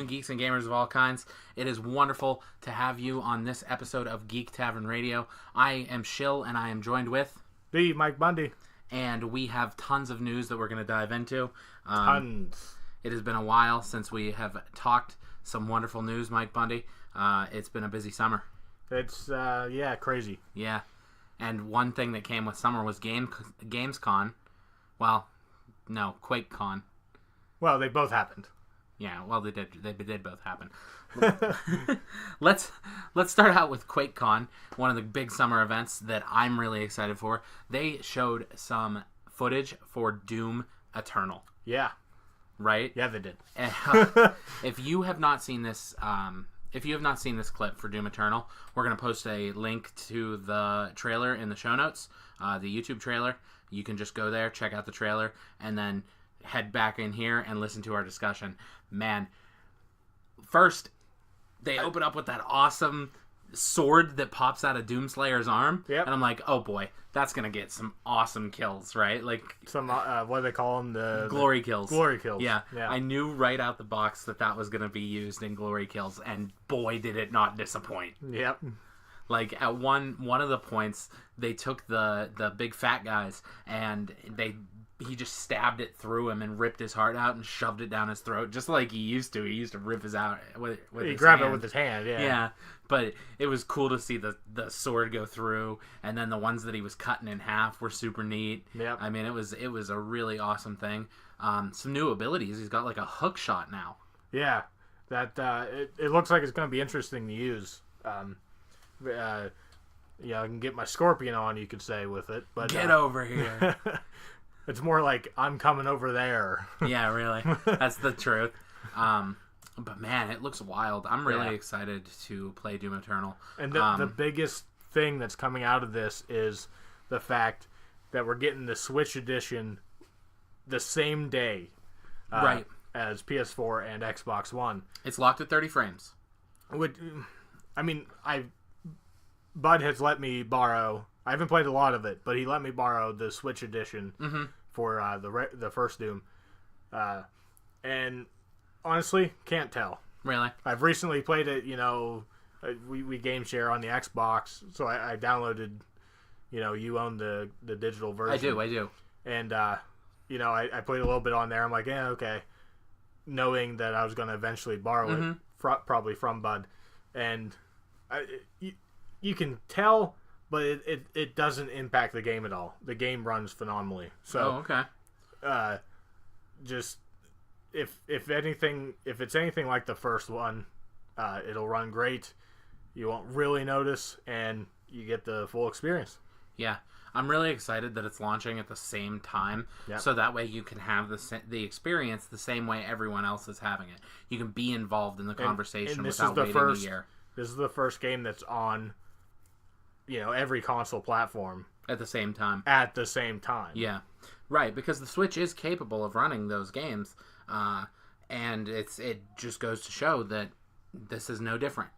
geeks and gamers of all kinds. It is wonderful to have you on this episode of Geek Tavern Radio. I am Shill, and I am joined with... the Mike Bundy. And we have tons of news that we're going to dive into. Tons. It has been a while since we have talked some wonderful news, Mike Bundy. It's been a busy summer. It's, crazy. Yeah. And one thing that came with summer was Gamescon. Well, no, QuakeCon. Well, they both happened. Yeah, well, they did both happen. Let's start out with QuakeCon, one of the big summer events that I'm really excited for. They showed some footage for Doom Eternal. Yeah. Right? Yeah, they did. If you have not seen this, clip for Doom Eternal, we're going to post a link to the trailer in the show notes, the YouTube trailer. You can just go there, check out the trailer, and then head back in here and listen to our discussion. Man, first, they open up with that awesome sword that pops out of Doomslayer's arm. Yep. And I'm like, oh boy, that's going to get some awesome kills, right? Like some, what do they call them? The glory kills. Glory kills. Yeah. I knew right out the box that was going to be used in glory kills, and boy, did it not disappoint. Yep. Like, at one of the points, they took the big fat guys, and he just stabbed it through him and ripped his heart out and shoved it down his throat, just like he used to. He used to rip his out with his hand. He grabbed it with his hand, yeah. Yeah, but it was cool to see the sword go through, and then the ones that he was cutting in half were super neat. Yep. I mean, it was a really awesome thing. Some new abilities. He's got, like, a hook shot now. Yeah, that it looks like it's going to be interesting to use. I can get my scorpion on, you could say, with it. But get over here. It's more like, I'm coming over there. Yeah, really. That's the truth. But man, it looks wild. I'm really excited to play Doom Eternal. And the biggest thing that's coming out of this is the fact that we're getting the Switch edition the same day right, as PS4 and Xbox One. It's locked at 30 frames. Bud has let me borrow... I haven't played a lot of it, but he let me borrow the Switch edition for the first Doom. And honestly, can't tell. Really? I've recently played it, we game share on the Xbox, so I downloaded, you own the digital version. I do. And, I played a little bit on there. I'm like, yeah, okay. Knowing that I was going to eventually borrow it, probably from Bud. And you can tell... But it doesn't impact the game at all. The game runs phenomenally. So, okay. Just if it's anything like the first one, it'll run great. You won't really notice, and you get the full experience. Yeah, I'm really excited that it's launching at the same time, so that way you can have the experience the same way everyone else is having it. You can be involved in the conversation without waiting a year. This is the first game that's on. Every console platform. At the same time. Yeah. Right, because the Switch is capable of running those games. And it just goes to show that this is no different.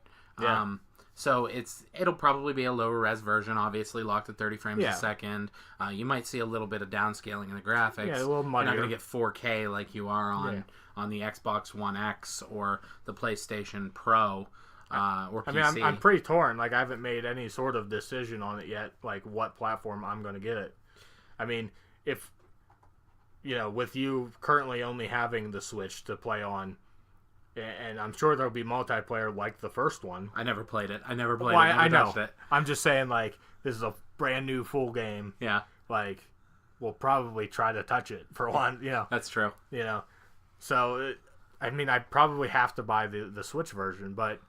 Yeah. So it'll probably be a lower res version, obviously locked at 30 frames a second. You might see a little bit of downscaling in the graphics. Yeah, a little muddier. You're not going to get 4K like you are on the Xbox One X or the PlayStation Pro. Or PC. I'm pretty torn. Like, I haven't made any sort of decision on it yet, like what platform I'm going to get it. I mean, if, with you currently only having the Switch to play on, and I'm sure there'll be multiplayer like the first one. I never played it. I never touched it. I'm just saying, like, this is a brand new full game. Yeah. Like, we'll probably try to touch it for one, That's true. So, I'd probably have to buy the Switch version, but...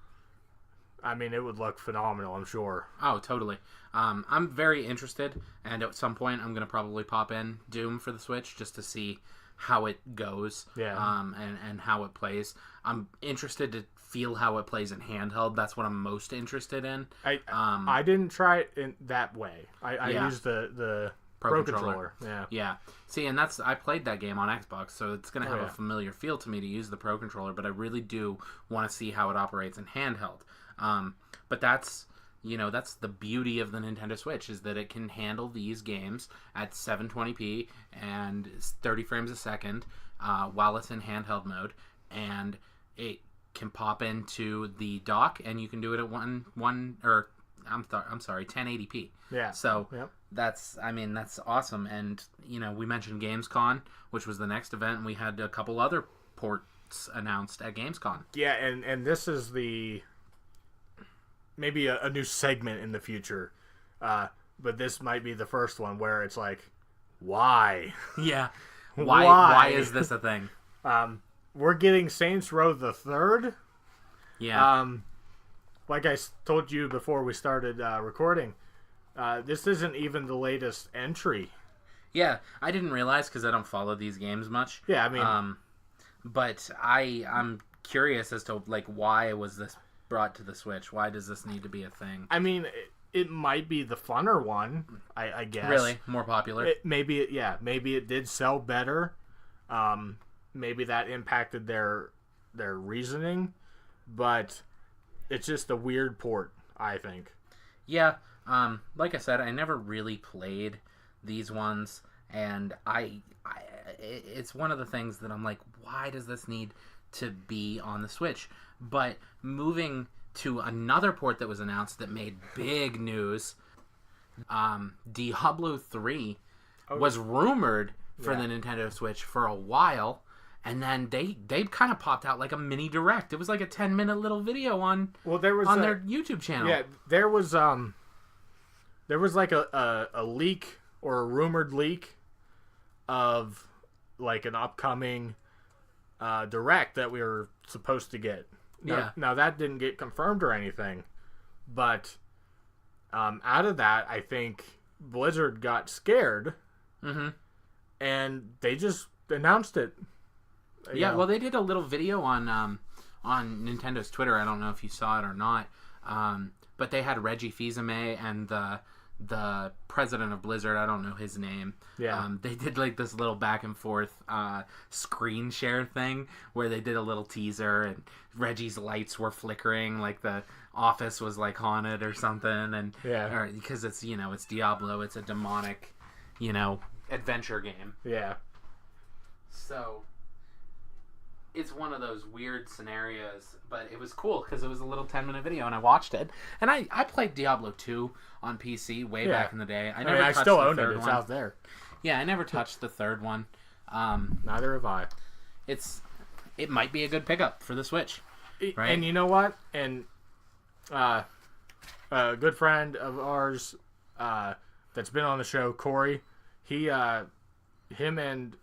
it would look phenomenal, I'm sure. Oh, totally. I'm very interested, and at some point I'm going to probably pop in Doom for the Switch just to see how it goes and how it plays. I'm interested to feel how it plays in handheld. That's what I'm most interested in. I didn't try it in that way. I used the Pro Controller. Yeah. See, and I played that game on Xbox, so it's going to have a familiar feel to me to use the Pro Controller, but I really do want to see how it operates in handheld. But that's the beauty of the Nintendo Switch, is that it can handle these games at 720p and 30 frames a second while it's in handheld mode, and it can pop into the dock, and you can do it at 1080p. Yeah. So Yep. that's awesome. And we mentioned Gamescon, which was the next event, and we had a couple other ports announced at Gamescon. Yeah, and this is maybe a new segment in the future, but this might be the first one where it's like, why? Yeah. Why is this a thing? We're getting Saints Row the Third. Yeah. Like I told you before we started recording, this isn't even the latest entry. Yeah, I didn't realize because I don't follow these games much. Yeah, I mean, but I'm curious as to like why was this brought to the Switch? Why does this need to be a thing? I mean, it might be the funner one, I guess. Really, more popular. Maybe it did sell better. Maybe that impacted their reasoning, but it's just a weird port, I think. Yeah, like I said, I never really played these ones, and it's one of the things that I'm like, why does this need to be on the Switch? But moving to another port that was announced that made big news, Diablo 3 was rumored for the Nintendo Switch for a while, and then they kind of popped out like a mini direct. It was like a 10-minute little video on their YouTube channel. Yeah, there was like a leak or a rumored leak of like an upcoming direct that we were supposed to get. Now that didn't get confirmed or anything, but out of that, I think Blizzard got scared, and they just announced it. Yeah, well, they did a little video on Nintendo's Twitter. I don't know if you saw it or not, but they had Reggie Fils-Aimé and the president of Blizzard. I don't know his name. Yeah. They did like this little back and forth screen share thing where they did a little teaser, and Reggie's lights were flickering like the office was like haunted or something, and because it's it's Diablo, it's a demonic adventure game. Yeah. So it's one of those weird scenarios, but it was cool because it was a little 10-minute video, and I watched it. And I played Diablo 2 on PC way back in the day. I still own it. It's out there. Yeah, I never touched the third one. Neither have I. It might be a good pickup for the Switch, right? And you know what? And a good friend of ours that's been on the show, Corey, him and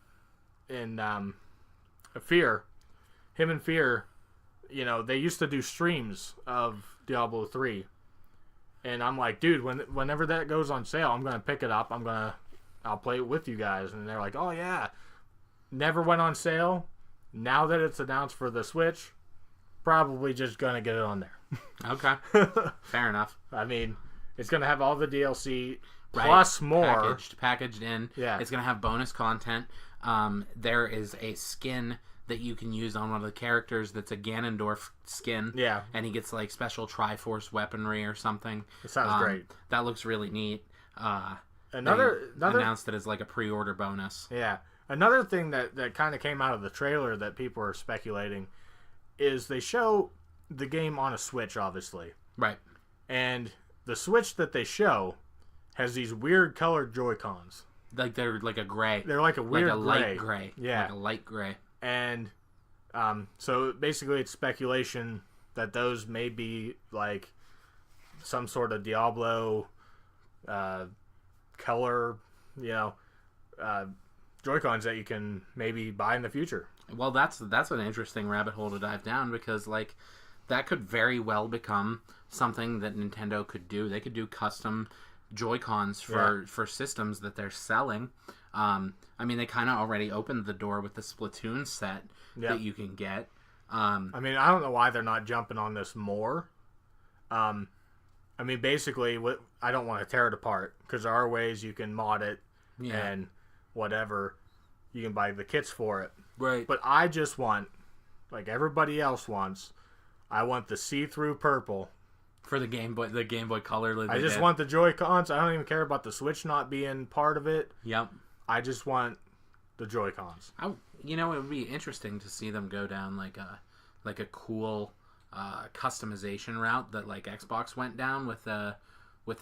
Fear, they used to do streams of Diablo 3. And I'm like, dude, whenever that goes on sale, I'm going to pick it up. I'll play it with you guys. And they're like, oh yeah. Never went on sale. Now that it's announced for the Switch, probably just going to get it on there. Okay. Fair enough. I mean, it's going to have all the DLC plus more. Packaged in. Yeah. It's going to have bonus content. There is a skin that you can use on one of the characters that's a Ganondorf skin. Yeah. And he gets like special Triforce weaponry or something. It sounds great. That looks really neat. Another announced it as like a pre-order bonus. Yeah. Another thing that kind of came out of the trailer that people are speculating is they show the game on a Switch, obviously. Right. And the Switch that they show has these weird colored Joy-Cons. Like they're like a gray. They're like a weird light gray. Yeah. Like a light gray. And so basically it's speculation that those may be like some sort of Diablo color, Joy-Cons that you can maybe buy in the future. Well, that's an interesting rabbit hole to dive down, because like that could very well become something that Nintendo could do. They could do custom Joy-Cons for systems that they're selling. I mean, they kind of already opened the door with the Splatoon set that you can get. I mean, I don't know why they're not jumping on this more. I mean, basically, I don't want to tear it apart, because there are ways you can mod it and whatever. You can buy the kits for it. Right. But I just want, like everybody else wants, I want the see-through purple. For the Game Boy Color. Like I just want the Joy-Cons. I don't even care about the Switch not being part of it. Yep. I just want the Joy-Cons. It would be interesting to see them go down like like a cool customization route that like Xbox went down with the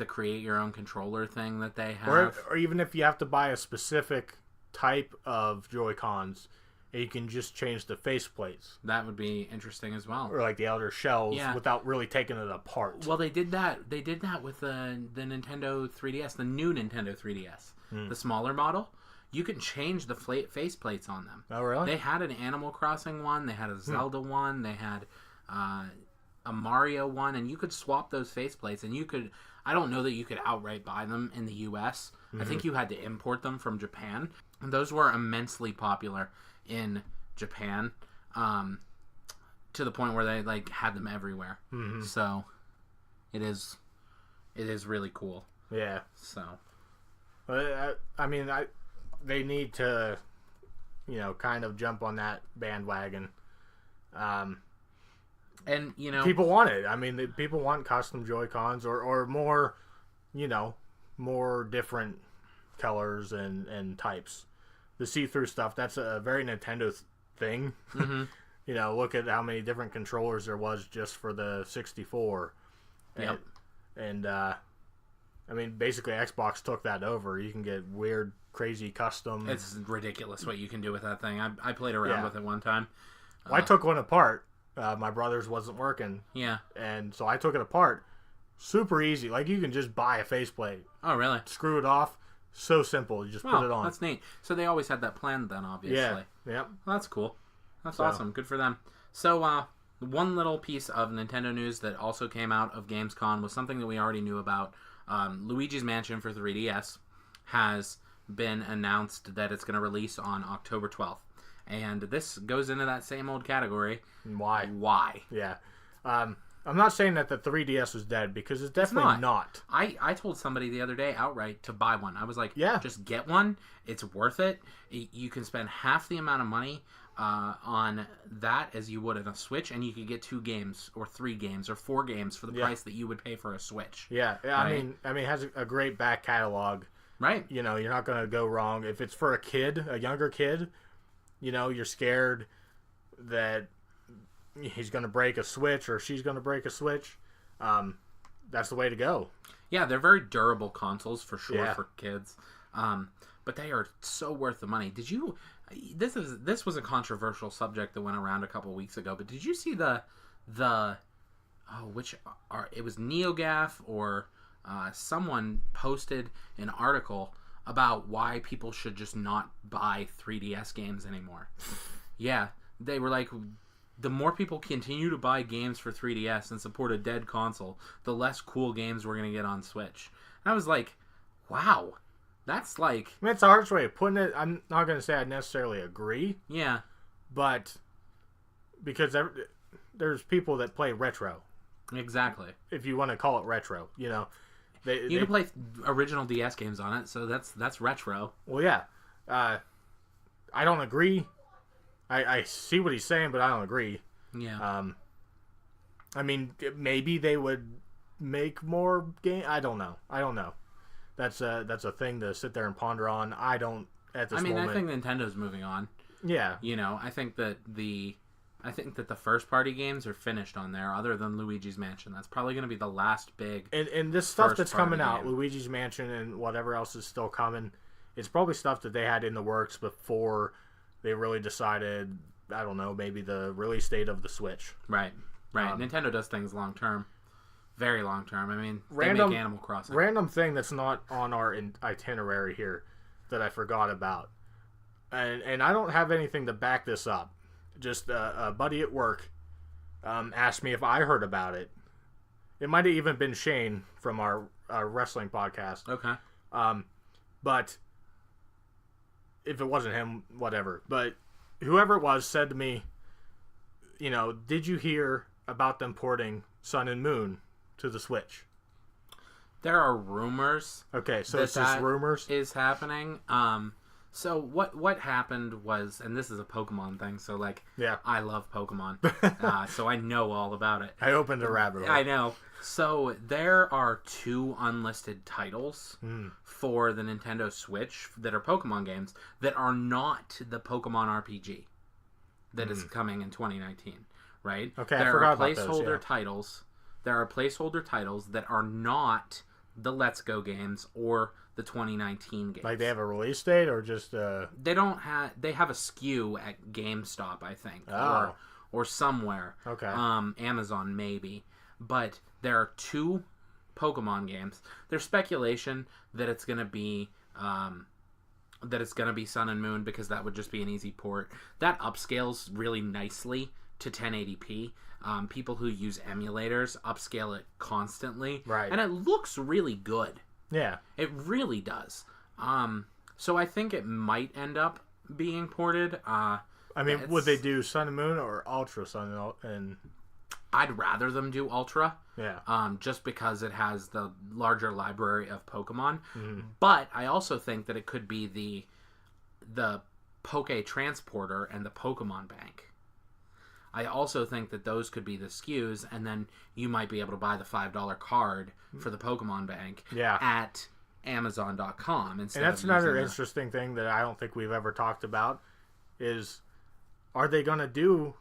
create your own controller thing that they have. Or even if you have to buy a specific type of Joy-Cons, you can just change the faceplates. That would be interesting as well. Or like the outer shells without really taking it apart. Well, they did that. They did that with the Nintendo 3DS, the new Nintendo 3DS, the smaller model. You can change the faceplates on them. Oh, really? They had an Animal Crossing one. They had a Zelda one. They had a Mario one, and you could swap those faceplates. And you could. I don't know that you could outright buy them in the U.S. I think you had to import them from Japan. And those were immensely popular in Japan, to the point where they like had them everywhere. So it is really cool. Yeah. So I mean, they need to, kind of jump on that bandwagon. And people want it. I mean, people want custom Joy-Cons or more, more different colors and types. The see-through stuff, that's a very Nintendo thing. Look at how many different controllers there was just for the 64. Yep. And I mean, basically Xbox took that over. You can get weird, crazy custom. It's ridiculous what you can do with that thing. I played around with it one time. Well, I took one apart. My brother's wasn't working. Yeah. And so I took it apart. Super easy. Like, you can just buy a faceplate. Oh, really? Screw it off. So simple. You just put it on. That's neat. So they always had that plan then, obviously. Yeah. Yep. Well, that's cool. That's awesome. Good for them. So, one little piece of Nintendo news that also came out of Gamescom was something that we already knew about. Luigi's Mansion for 3DS has been announced that it's going to release on October 12th. And this goes into that same old category. Why? Yeah. I'm not saying that the 3DS is dead, because it's definitely not. I told somebody the other day outright to buy one. I was like, just get one. It's worth it. You can spend half the amount of money on that as you would on a Switch, and you could get 2 games or 3 games or 4 games for the price that you would pay for a Switch. Yeah. Right? I mean, it has a great back catalog. Right. You're not going to go wrong. If it's for a younger kid, you're scared that he's going to break a Switch or she's going to break a Switch. That's the way to go. Yeah, they're very durable consoles for sure for kids. But they are so worth the money. Did you? This was a controversial subject that went around a couple weeks ago. But did you see it was NeoGaf or someone posted an article about why people should just not buy 3DS games anymore. Yeah, they were like, the more people continue to buy games for 3DS and support a dead console, the less cool games we're going to get on Switch. And I was like, wow, that's like... I mean, it's a harsh way of putting it. I'm not going to say I necessarily agree. Yeah. But because there's people that play retro. Exactly. If you want to call it retro, You can play original DS games on it, so that's retro. Well, yeah. I don't agree. I see what he's saying, but I don't agree. Yeah. I mean, maybe they would make more games. I don't know. That's a thing to sit there and ponder on. I don't at this moment. I think Nintendo's moving on. Yeah. I think that the first party games are finished on there, other than Luigi's Mansion. That's probably going to be the last big. And this stuff that's coming out, Luigi's Mansion and whatever else is still coming, it's probably stuff that they had in the works before they really decided. I don't know, maybe the release date of the Switch. Right. Nintendo does things long term, very long term. I mean, they make Animal Crossing. Random thing that's not on our itinerary here that I forgot about, and I don't have anything to back this up. Just a buddy at work asked me if I heard about it. It might have even been Shane from our wrestling podcast. Okay. But if it wasn't him, whatever. But whoever it was said to me, did you hear about them porting Sun and Moon to the Switch? There are rumors. Okay, so it's just rumors? Is happening. So what happened was, and this is a Pokemon thing, so I love Pokemon, so I know all about it. I opened a rabbit hole. I know. So there are 2 unlisted titles for the Nintendo Switch that are Pokemon games that are not the Pokemon RPG that is coming in 2019. right? Okay, there I forgot are about placeholder those, yeah. titles. There are placeholder titles that are not the Let's Go games or the 2019 games. Like they have a release date or just They don't have. They have a SKU at GameStop, I think, or somewhere. Okay. Amazon maybe, but there are 2 Pokemon games. There's speculation that it's gonna be Sun and Moon because that would just be an easy port. That upscales really nicely to 1080p. People who use emulators upscale it constantly, right? And it looks really good. Yeah, it really does. So I think it might end up being ported. I mean, would they do Sun and Moon or Ultra Sun and? I'd rather them do Ultra. Yeah. Just because it has the larger library of Pokemon. Mm-hmm. But I also think that it could be the Poke Transporter and the Pokemon Bank. I also think that those could be the SKUs, and then you might be able to buy the $5 card for the Pokemon Bank at Amazon.com. And that's another interesting thing that I don't think we've ever talked about is, are they going to do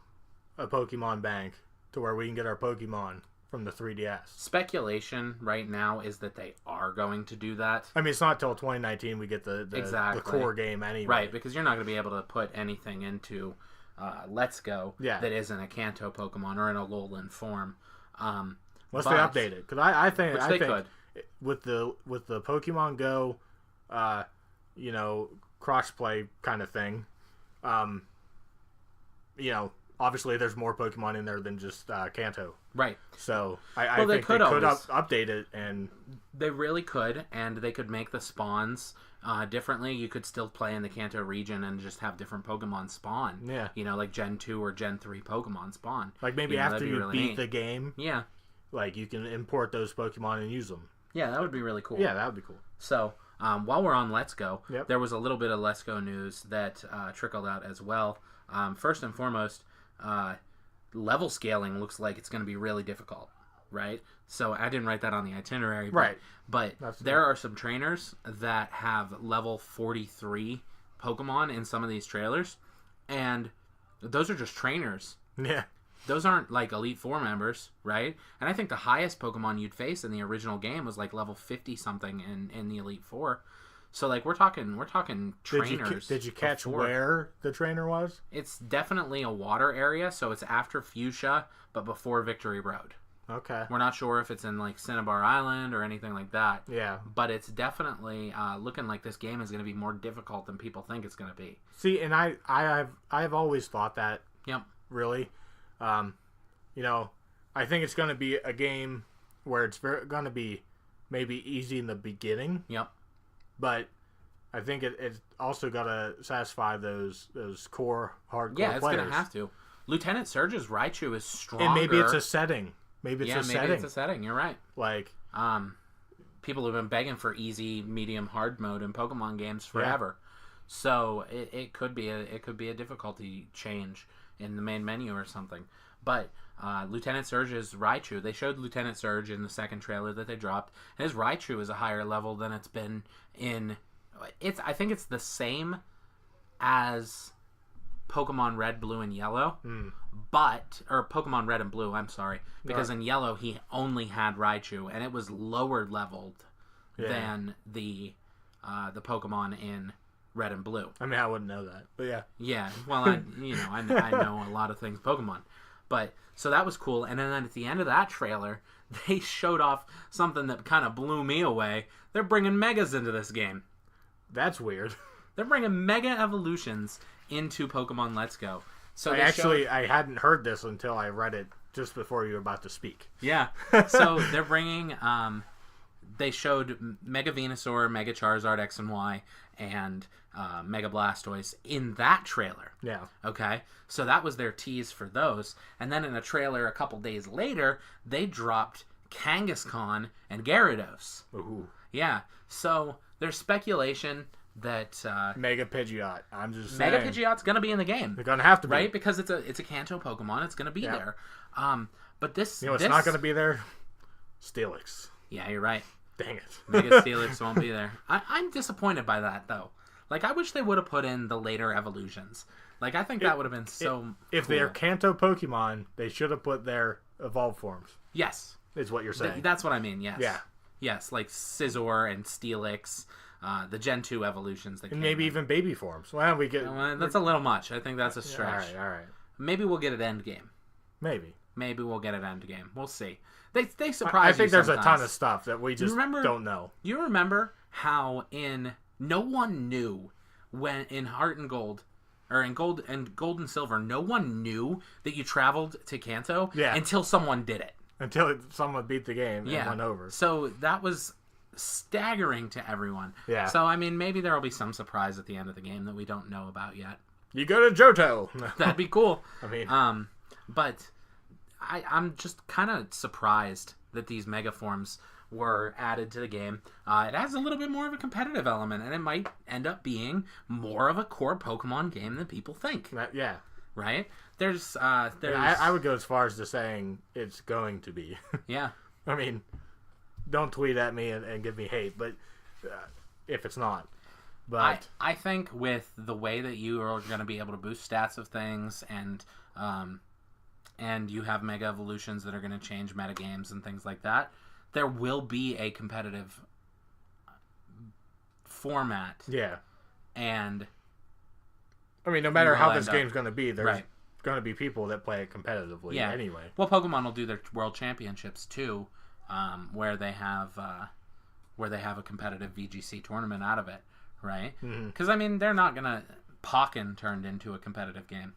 a Pokemon Bank to where we can get our Pokemon from the 3DS? Speculation right now is that they are going to do that. I mean, it's not till 2019 we get the core game anyway. Right, because you're not going to be able to put anything into Let's Go that isn't a Kanto Pokemon or in a Alolan form. Unless they update it. Because I think could. with the Pokemon Go, crossplay kind of thing, obviously there's more Pokemon in there than just Kanto. Right. So I think they could update it, and they really could, and they could make the spawns differently. You could still play in the Kanto region and just have different Pokemon spawn. Yeah. Like Gen 2 or Gen 3 Pokemon spawn. Like maybe after you beat the game. Yeah. Like you can import those Pokemon and use them. Yeah, that would be really cool. Yeah, that would be cool. So, while we're on Let's Go, there was a little bit of Let's Go news that trickled out as well. First and foremost, level scaling looks like it's going to be really difficult, right? So I didn't write that on the itinerary, but there are some trainers that have level 43 Pokemon in some of these trailers, and those are just trainers. Yeah. Those aren't like Elite Four members, right? And I think the highest Pokemon you'd face in the original game was like level 50 something in the Elite Four. So like we're talking trainers. Did you catch where the trainer was? It's definitely a water area, so it's after Fuchsia, but before Victory Road. Okay. We're not sure if it's in like Cinnabar Island or anything like that. Yeah. But it's definitely looking like this game is going to be more difficult than people think it's going to be. See, and I've always thought that. Yep. Really, I think it's going to be a game where it's going to be maybe easy in the beginning. Yep. But I think it's also got to satisfy those core hardcore players. Yeah, it's going to have to. Lieutenant Surge's Raichu is stronger. And maybe it's a setting. Maybe it's a setting. You're right. Like, people have been begging for easy, medium, hard mode in Pokemon games forever. Yeah. So it could be a difficulty change in the main menu or something. But Lieutenant Surge's Raichu, they showed Lieutenant Surge in the second trailer that they dropped. And his Raichu is a higher level than it's been in. I think it's the same as Pokemon Red, Blue, and Yellow, or Pokemon Red and Blue. I'm sorry, because in Yellow he only had Raichu, and it was lower leveled than the Pokemon in Red and Blue. I mean, I wouldn't know that, but yeah. Yeah, well, I know a lot of things Pokemon, but so that was cool. And then at the end of that trailer, they showed off something that kind of blew me away. They're bringing Megas into this game. That's weird. They're bringing Mega Evolutions into Pokemon Let's Go. So I hadn't heard this until I read it just before you were about to speak. Yeah. So they're bringing. They showed Mega Venusaur, Mega Charizard X and Y, and Mega Blastoise in that trailer. Yeah. Okay. So that was their tease for those, and then in a trailer a couple days later, they dropped Kangaskhan and Gyarados. Ooh. Yeah. So there's speculation that Mega Pidgeot. I'm just Mega saying. Pidgeot's gonna be in the game. They're gonna have to be, right? Because it's a Kanto Pokemon. It's gonna be there. But this, it's not gonna be there. Steelix. Yeah, you're right. Dang it. Mega Steelix won't be there. I'm disappointed by that though. Like I wish they would have put in the later evolutions. Like, I think that would have been so If cool. they're Kanto Pokemon, they should have put their evolved forms. Yes. Is what you're saying. That's what I mean, yes. Yeah. Yes, like Scizor and Steelix, the Gen 2 evolutions. That And maybe even baby forms. Well, we get... that's a little much. I think that's a stretch. All right. Maybe we'll get it Endgame. Maybe we'll get it Endgame. We'll see. They surprise you I think there's sometimes. a ton of stuff that we just don't know. You remember how no one knew when in Heart and Gold, or in Gold and Silver, no one knew that you traveled to Kanto until someone did it. Until someone beat the game and went over. So that was staggering to everyone. Yeah. So, I mean, maybe there will be some surprise at the end of the game that we don't know about yet. You go to Johto. That'd be cool. I mean... But I'm just kind of surprised that these mega forms were added to the game. It adds a little bit more of a competitive element, and it might end up being more of a core Pokemon game than people think. Yeah. Right? There's I would go as far as to saying it's going to be. Yeah. I mean, don't tweet at me and give me hate, but if it's not. But I think with the way that you are going to be able to boost stats of things and you have Mega Evolutions that are going to change metagames and things like that, there will be a competitive format. Yeah. And I mean, no matter how this game's going to be, there's right. going to be people that play it competitively anyway. Well, Pokemon will do their World Championships too, where they have a competitive VGC tournament out of it, right? Because I mean, they're not going to Pokken turned into a competitive game.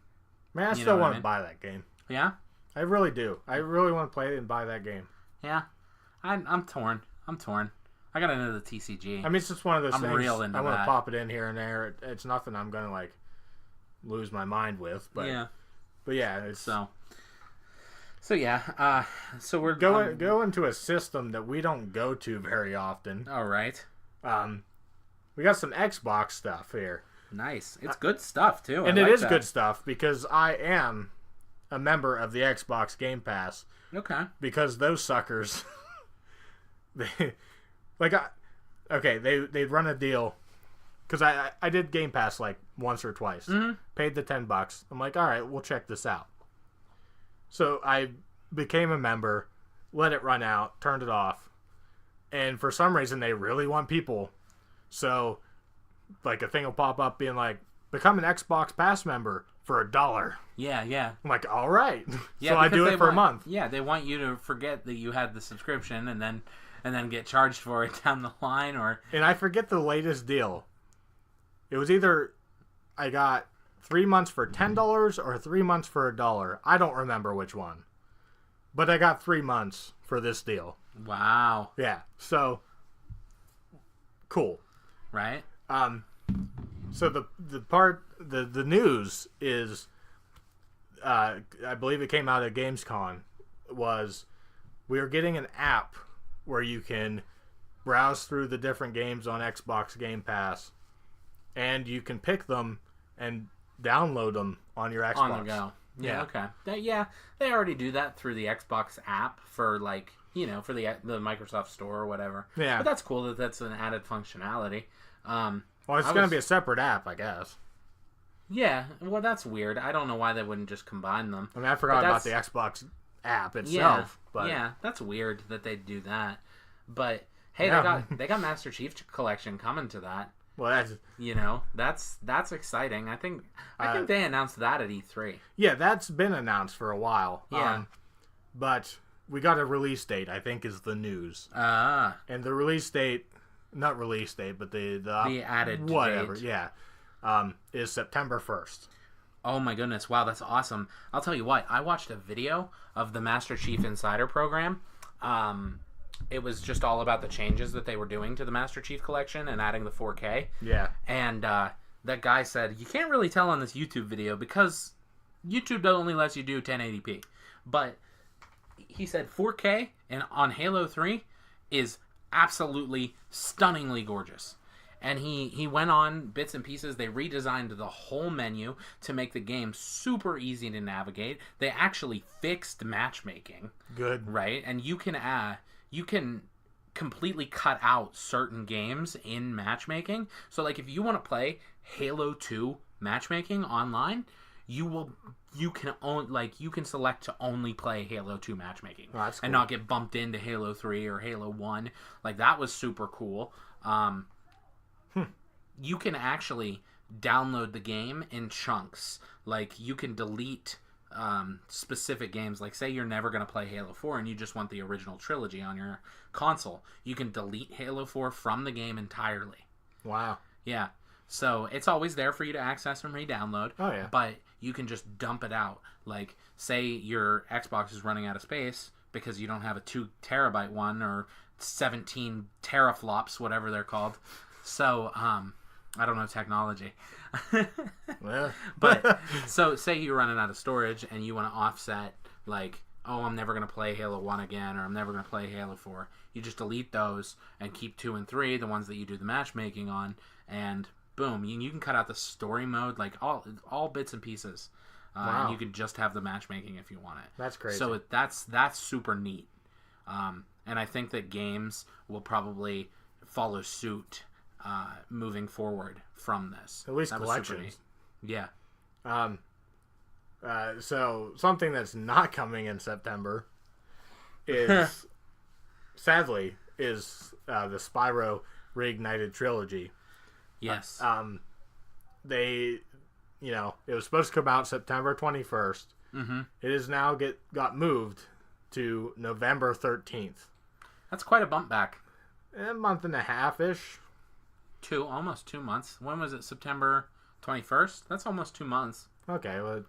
Man, I still want to buy that game. Yeah? I really do. I really want to play it and buy that game. Yeah. I'm torn. I got into the TCG. I mean, it's just one of those things. I'm real into I want that. to pop it in here and there. It's nothing I'm going to, like, lose my mind with. But yeah, it's... So yeah, so we're go into a system that we don't go to very often. All right. We got some Xbox stuff here. Nice. It's good stuff too. And it is good stuff because I am a member of the Xbox Game Pass. Okay. Because those suckers, they'd run a deal. Because I did Game Pass like once or twice. Mm-hmm. Paid the $10. I'm like, all right, we'll check this out. So I became a member, let it run out, turned it off, and for some reason they really want people. So, like, a thing will pop up being like, become an Xbox Pass member for $1. Yeah. I'm like, all right. Yeah, so I do it for a month. Yeah, they want you to forget that you had the subscription and then get charged for it down the line, or. And I forget the latest deal. It was either I got 3 months for $10 or 3 months for $1. I don't remember which one. But I got 3 months for this deal. Wow. Yeah. So cool. Right? So the news is I believe it came out at Gamescon, was we are getting an app where you can browse through the different games on Xbox Game Pass and you can pick them and download them on your Xbox. On the go. Yeah, okay. They already do that through the Xbox app for, like, for the Microsoft Store or whatever. Yeah. But that's cool that that's an added functionality. Well, it's going to be a separate app, I guess. Yeah, well, that's weird. I don't know why they wouldn't just combine them. I mean, I forgot about the Xbox app itself. Yeah, that's weird that they do that. But, hey, they got Master Chief Collection coming to that. Well, that's exciting. I think they announced that at E3. Yeah, that's been announced for a while. Yeah. But we got a release date, I think, is the news. And the release date, not release date, but the added whatever, date. yeah, is September 1st. Oh my goodness! Wow, that's awesome. I'll tell you what. I watched a video of the Master Chief Insider program. It was just all about the changes that they were doing to the Master Chief Collection and adding the 4K. Yeah. And that guy said, you can't really tell on this YouTube video because YouTube only lets you do 1080p. But he said 4K and on Halo 3 is absolutely stunningly gorgeous. And he went on bits and pieces. They redesigned the whole menu to make the game super easy to navigate. They actually fixed matchmaking. Good. Right? And you can completely cut out certain games in matchmaking. So, like, if you want to play Halo 2 matchmaking online, you can select to only play Halo 2 matchmaking, that's cool. and not get bumped into Halo 3 or Halo 1. Like, that was super cool. You can actually download the game in chunks. Like, you can delete specific games. Like, say you're never going to play Halo 4 and you just want the original trilogy on your console. You can delete Halo 4 from the game entirely. Wow. Yeah. So it's always there for you to access and re-download. Oh, yeah. But you can just dump it out. Like, say your Xbox is running out of space because you don't have a 2 terabyte one or 17 teraflops, whatever they're called. So, I don't know technology. Yeah. But, so say you're running out of storage and you want to offset, like, oh, I'm never going to play Halo 1 again, or I'm never going to play Halo 4. You just delete those and keep 2 and 3, the ones that you do the matchmaking on, and boom, you can cut out the story mode, like all bits and pieces. Wow. And you can just have the matchmaking if you want it. That's crazy. So that's super neat. And I think that games will probably follow suit moving forward from this. At least that collections. Yeah. So something that's not coming in September is, sadly, the Spyro Reignited trilogy. Yes. It was supposed to come out September 21st. Mm-hmm. It is now got moved to November 13th. That's quite a bump back. A month and a half-ish. Almost 2 months. When was it? September 21st? That's almost 2 months. Okay, well,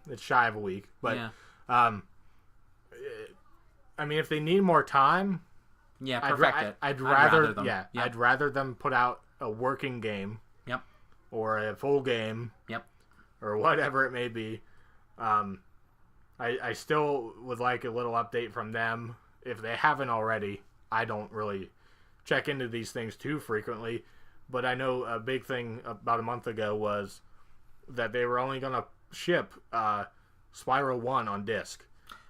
it's shy of a week. But, yeah. I mean, if they need more time... Yeah, perfect it. I'd rather them. Yep. I'd rather them put out a working game. Yep. Or a full game. Yep. Or whatever it may be. I still would like a little update from them. If they haven't already, I don't really check into these things too frequently. But I know a big thing about a month ago was that they were only going to ship Spyro 1 on disc.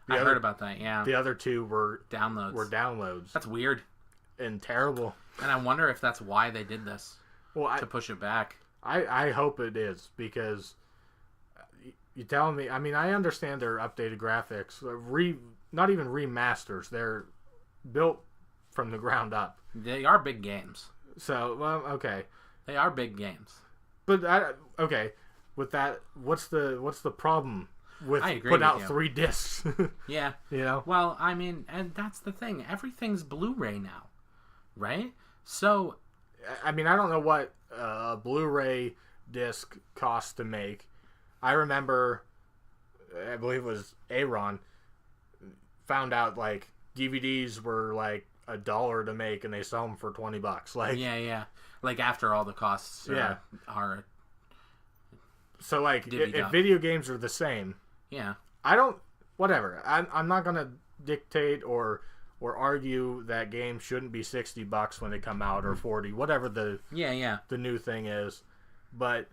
I heard about that, yeah. The other 2 were downloads. That's weird. And terrible. And I wonder if that's why they did this. Well, to push it back. I hope it is, because you telling me, I mean, I understand their updated graphics, not even remasters, they're built from the ground up. They are big games. So, well, okay. They are big games. But okay, with that, what's the problem with putting out 3 discs? Yeah. You know? Well, I mean, and that's the thing. Everything's Blu-ray now, right? So, I mean, I don't know what a Blu-ray disc costs to make. I remember, I believe it was Aaron, found out, like, DVDs were, like, $1 to make, and they sell them for $20. Like, yeah. Like, after all the costs are so, like, if video games are the same, yeah, whatever. I'm not going to dictate or argue that games shouldn't be $60 when they come out, or $40, whatever the new thing is. But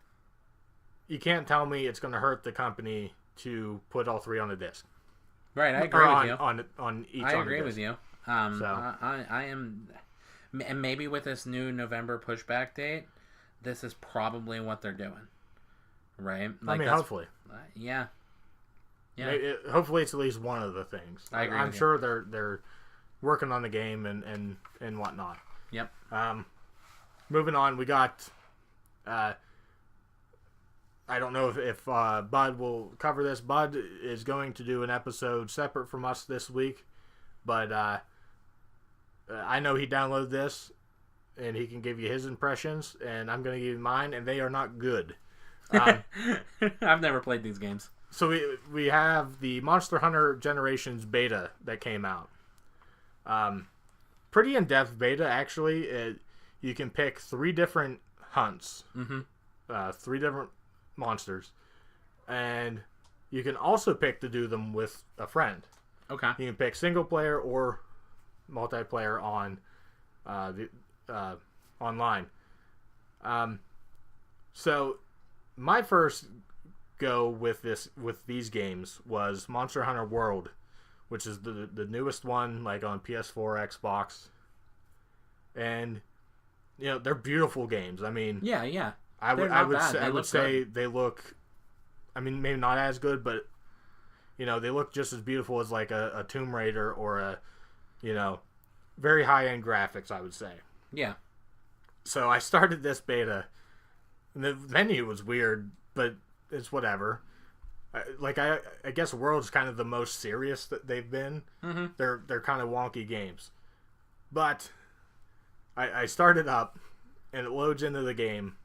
you can't tell me it's going to hurt the company to put all 3 on a disc. Right, I agree with you. On each. I agree with you. So. I am, and maybe with this new November pushback date, this is probably what they're doing. Right? Like, I mean, hopefully. Yeah. Hopefully, it's at least one of the things. I agree. I'm sure they're working on the game and whatnot. Yep. Moving on, we got. I don't know if Bud will cover this. Bud is going to do an episode separate from us this week, but I know he downloaded this, and he can give you his impressions, and I'm going to give you mine, and they are not good. I've never played these games. So we have the Monster Hunter Generations beta that came out. Pretty in-depth beta, actually. You can pick 3 different hunts. Mm-hmm. 3 different monsters. And you can also pick to do them with a friend. Okay. You can pick single player or multiplayer on online. So my first go with these games was Monster Hunter World, which is the newest one, like on PS4, Xbox, and they're beautiful games. I mean, yeah. I would They look say good. they look. I mean, maybe not as good, but they look just as beautiful as like a Tomb Raider or a very high end graphics. I would say. Yeah. So I started this beta, and the menu was weird, but it's whatever. I guess World's kind of the most serious that they've been. Mm-hmm. They're kind of wonky games, but I started up, and it loads into the game.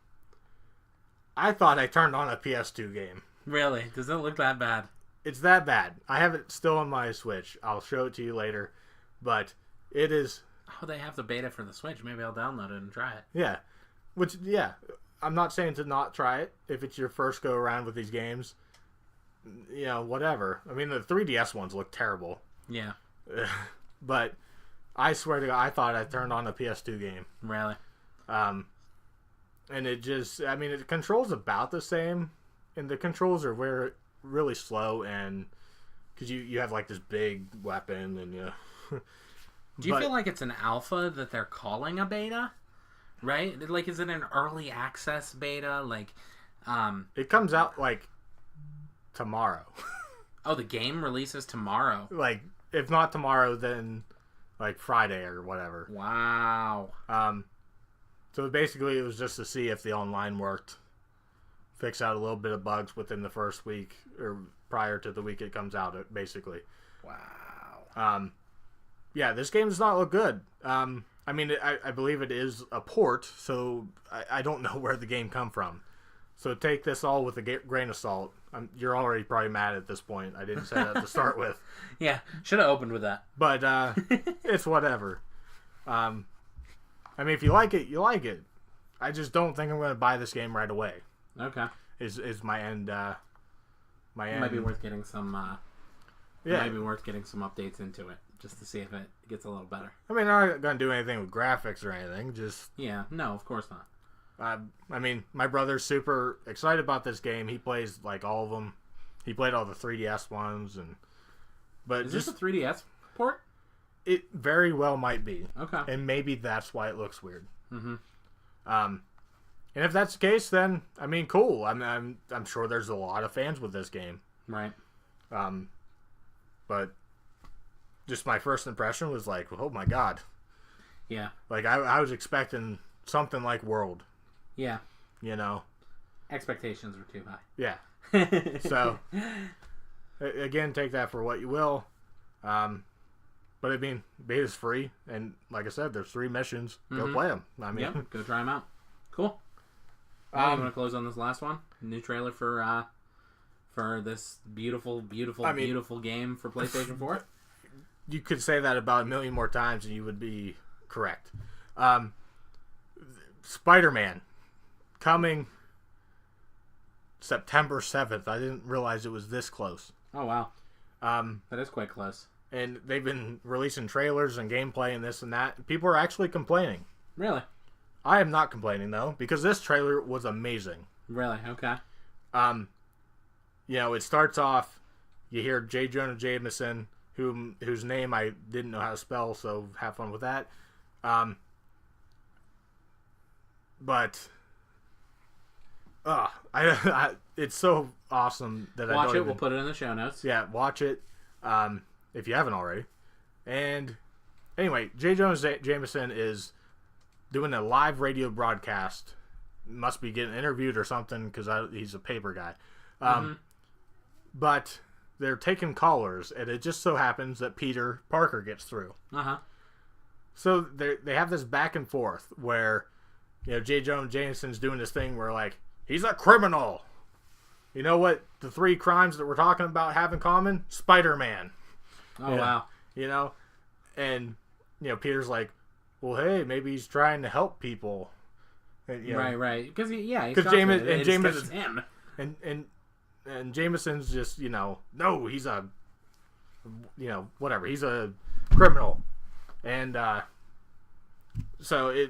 I thought I turned on a PS2 game. Really? Does it look that bad? It's that bad. I have it still on my Switch. I'll show it to you later, but it is. Oh, they have the beta for the Switch. Maybe I'll download it and try it. Yeah, I'm not saying to not try it if it's your first go around with these games. Whatever. I mean, the 3DS ones look terrible. Yeah. But I swear to God, I thought I turned on a PS2 game. Really? And it controls about the same, and the controls are really slow, and because you have like this big weapon, and Do you feel like it's an alpha that they're calling a beta? Right? Like, is it an early access beta? Like, it comes out like tomorrow. Oh, the game releases tomorrow. Like, if not tomorrow, then like Friday or whatever. Wow. So basically, it was just to see if the online worked, fix out a little bit of bugs within the first week or prior to the week it comes out. Basically. Wow. Yeah, this game does not look good. I mean, I believe it is a port, so I don't know where the game come from. So take this all with a grain of salt. You're already probably mad at this point. I didn't say that to start with. Yeah, should have opened with that. But it's whatever. I mean, if you like it, you like it. I just don't think I'm going to buy this game right away. Okay. Is my end. My end. It might be worth getting some. Yeah. It might be worth getting some updates into it just to see if it gets a little better. I mean, I'm not going to do anything with graphics or anything. Just. Yeah. No, of course not. I mean, my brother's super excited about this game. He plays like all of them. He played all the 3DS ones, but is this a 3DS port? It very well might be. Okay. And maybe that's why it looks weird. Mm-hmm. And if that's the case, then I mean, cool. I'm sure there's a lot of fans with this game. Right. But just my first impression was like, oh my God. Yeah. Like I was expecting something like World. Yeah. Expectations were too high. Yeah. So again, take that for what you will. But I mean, beta's free, and like I said, there's 3 missions. Go play them. I mean, yeah, go try them out. Cool. I'm going to close on this last one. New trailer for this beautiful game for PlayStation 4. You could say that about a million more times, and you would be correct. Spider-Man coming September 7th. I didn't realize it was this close. Oh wow. That is quite close. And they've been releasing trailers and gameplay and this and that. People are actually complaining. Really? I am not complaining, though, because this trailer was amazing. Really? Okay. It starts off, you hear J. Jonah Jameson, whose name I didn't know how to spell, so have fun with that. But it's so awesome that I don't watch it. even... We'll put it in the show notes. Yeah, watch it. If you haven't already. And anyway, J. Jonah Jameson is doing a live radio broadcast. Must be getting interviewed or something because he's a paper guy. But they're taking callers, and it just so happens that Peter Parker gets through. Uh-huh. So they have this back and forth where, J. Jonah Jameson's doing this thing where, like, he's a criminal. You know what the 3 crimes that we're talking about have in common? Spider-Man. Oh, wow. And, Peter's like, well, hey, maybe he's trying to help people. And, right. Because, he's Jameson, it's him. And Jameson's just, no, he's a, whatever. He's a criminal. And so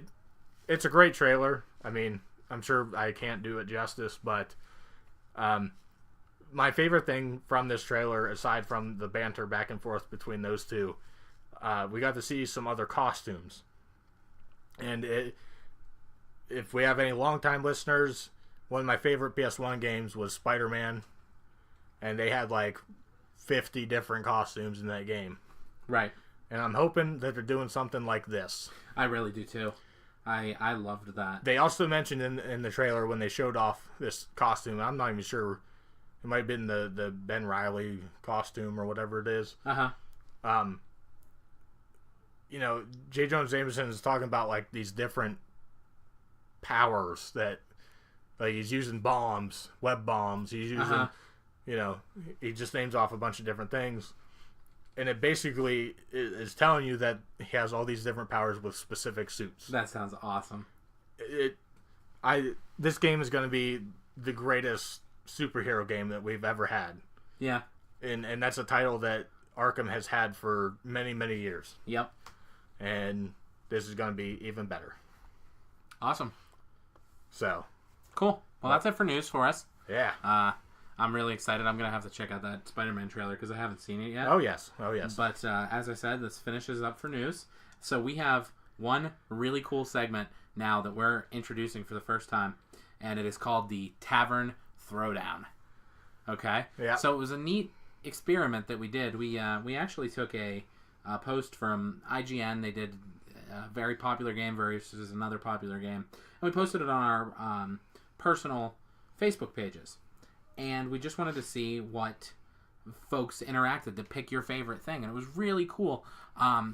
it's a great trailer. I mean, I'm sure I can't do it justice, but my favorite thing from this trailer, aside from the banter back and forth between those two, we got to see some other costumes, and if we have any longtime listeners, one of my favorite PS1 games was Spider-Man, and they had like 50 different costumes in that game. Right. And I'm hoping that they're doing something like this. I really do too. I loved that. They also mentioned in the trailer when they showed off this costume, I'm not even sure, it might have been the Ben Reilly costume or whatever it is. You know, J. Jonah Jameson is talking about like these different powers that, like, he's using bombs, web bombs. He's using, you know, he just names off a bunch of different things, and it basically is telling you that he has all these different powers with specific suits. That sounds awesome. This game is going to be the greatest superhero game that we've ever had. Yeah, and that's a title that Arkham has had for many, many years. Yep. And this is going to be even better. Awesome. So. Cool. Well, that's it for news for us. Yeah. I'm really excited. I'm going to have to check out that Spider-Man trailer because I haven't seen it yet. Oh, yes. But as I said, this finishes up for news. So we have one really cool segment now that we're introducing for the first time, and it is called the Tavern Throwdown. Okay? Yeah. So it was a neat experiment that we did. We actually took a post from IGN. They did a very popular game versus another popular game, and we posted it on our personal Facebook pages. And we just wanted to see what folks interacted to pick your favorite thing, and it was really cool.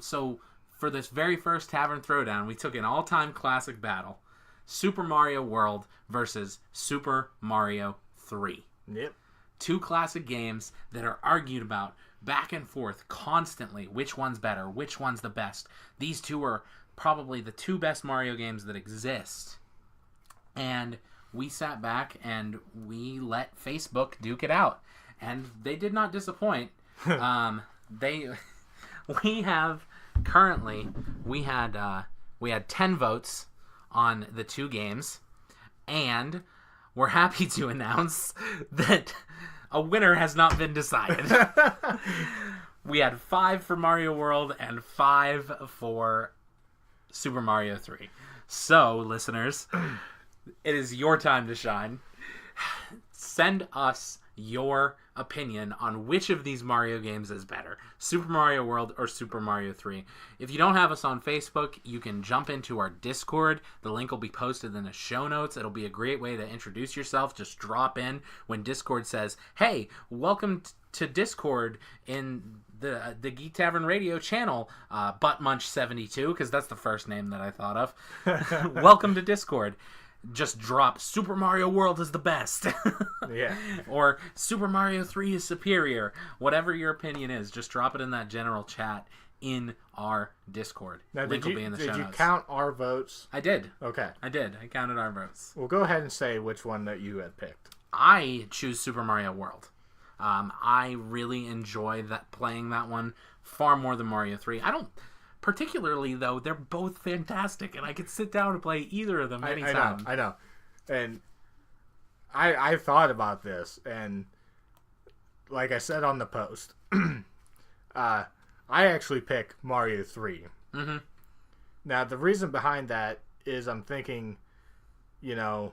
So for this very first Tavern Throwdown, we took an all-time classic battle: Super Mario World versus Super Mario 3. Yep. Two classic games that are argued about back and forth constantly. Which one's better? Which one's the best? These two are probably the two best Mario games that exist. And we sat back and we let Facebook duke it out. And they did not disappoint. We had 10 votes on the two games, and we're happy to announce that a winner has not been decided. We had 5 for Mario World and 5 for Super Mario 3. So, listeners, it is your time to shine. Send us your opinion on which of these Mario games is better, Super Mario World or Super Mario 3. If you don't have us on Facebook, you can jump into our Discord. The link will be posted in the show notes. It'll be a great way to introduce yourself. Just drop in when Discord says, hey, welcome to Discord in the Geek Tavern Radio channel, Buttmunch72, because that's the first name that I thought of. Welcome to Discord. Just drop Super Mario World is the best. Yeah. Or Super Mario 3 is superior. Whatever your opinion is, just drop it in that general chat in our Discord. Now, Link will be in the show notes. Did you count our votes? I did. Okay. I did. I counted our votes. Well, go ahead and say which one that you had picked. I choose Super Mario World. I really enjoy playing that one far more than Mario 3. I don't... Particularly, though, they're both fantastic, and I could sit down and play either of them anytime. I know. And I thought about this, and like I said on the post, I actually pick Mario 3. Mm-hmm. Now, the reason behind that is I'm thinking, you know,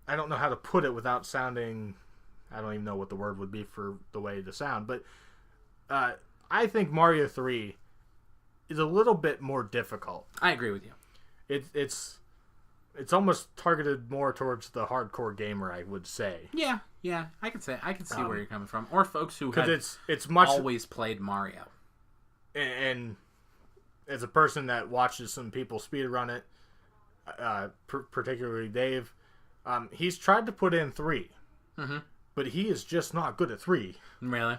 I don't know how to put it without sounding, I don't even know what the word would be for the way to sound, but I think Mario 3 is a little bit more difficult. I agree with you. It's almost targeted more towards the hardcore gamer, I would say. Yeah, I can see where you're coming from, or folks who have it's much always played Mario. And as a person that watches some people speedrun it, particularly Dave, he's tried to put in 3, but he is just not good at 3. Really?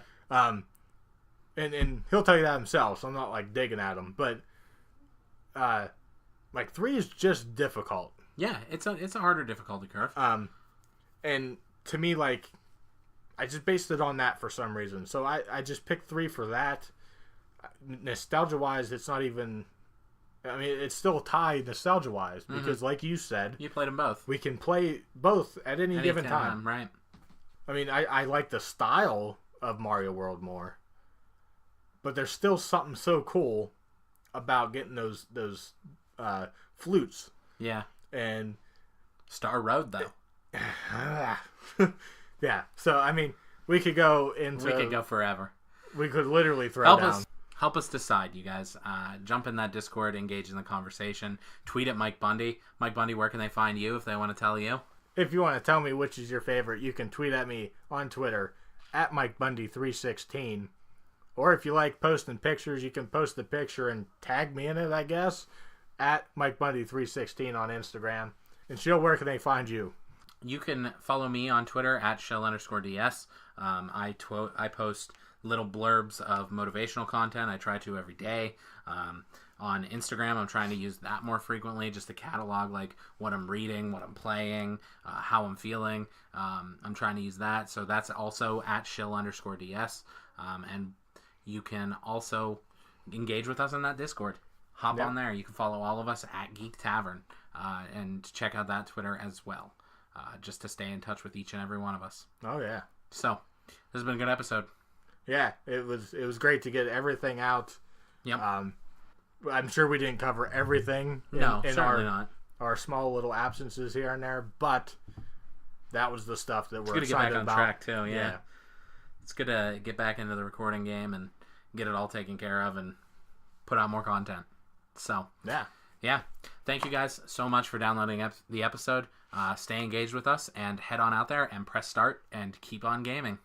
And he'll tell you that himself, so I'm not, like, digging at him. But, 3 is just difficult. Yeah, it's a harder difficulty curve. And to me, like, I just based it on that for some reason. So I just picked 3 for that. Nostalgia-wise, it's not even... I mean, it's still tied nostalgia-wise, because, like you said... You played them both. We can play both at any given time. Right. I mean, I like the style of Mario World more. But there's still something so cool about getting those flutes Yeah. And Star Road, though. Yeah. So, I mean, we could go into... We could go forever. We could literally throw down. Help us decide, you guys. Jump in that Discord, engage in the conversation. Tweet at Mike Bundy. Mike Bundy, where can they find you if they want to tell you? If you want to tell me which is your favorite, you can tweet at me on Twitter at MikeBundy316. Or if you like posting pictures, you can post the picture and tag me in it, I guess, at MikeBundy316 on Instagram. And Shill, where can they find you? You can follow me on Twitter at Shill_DS. I post little blurbs of motivational content. I try to every day. On Instagram, I'm trying to use that more frequently, just to catalog like what I'm reading, what I'm playing, how I'm feeling. I'm trying to use that. So that's also at Shill_DS. And you can also engage with us on that Discord. Hop on there. You can follow all of us at Geek Tavern and check out that Twitter as well, just to stay in touch with each and every one of us. Oh, yeah. So, this has been a good episode. Yeah, it was great to get everything out. Yep. I'm sure we didn't cover everything in certainly not. Our small little absences here and there, but that was the stuff that we're excited about. It's good to get back on track, too, yeah. It's good to get back into the recording game and get it all taken care of and put out more content. So, yeah. Thank you guys so much for downloading the episode. Stay engaged with us and head on out there and press start and keep on gaming.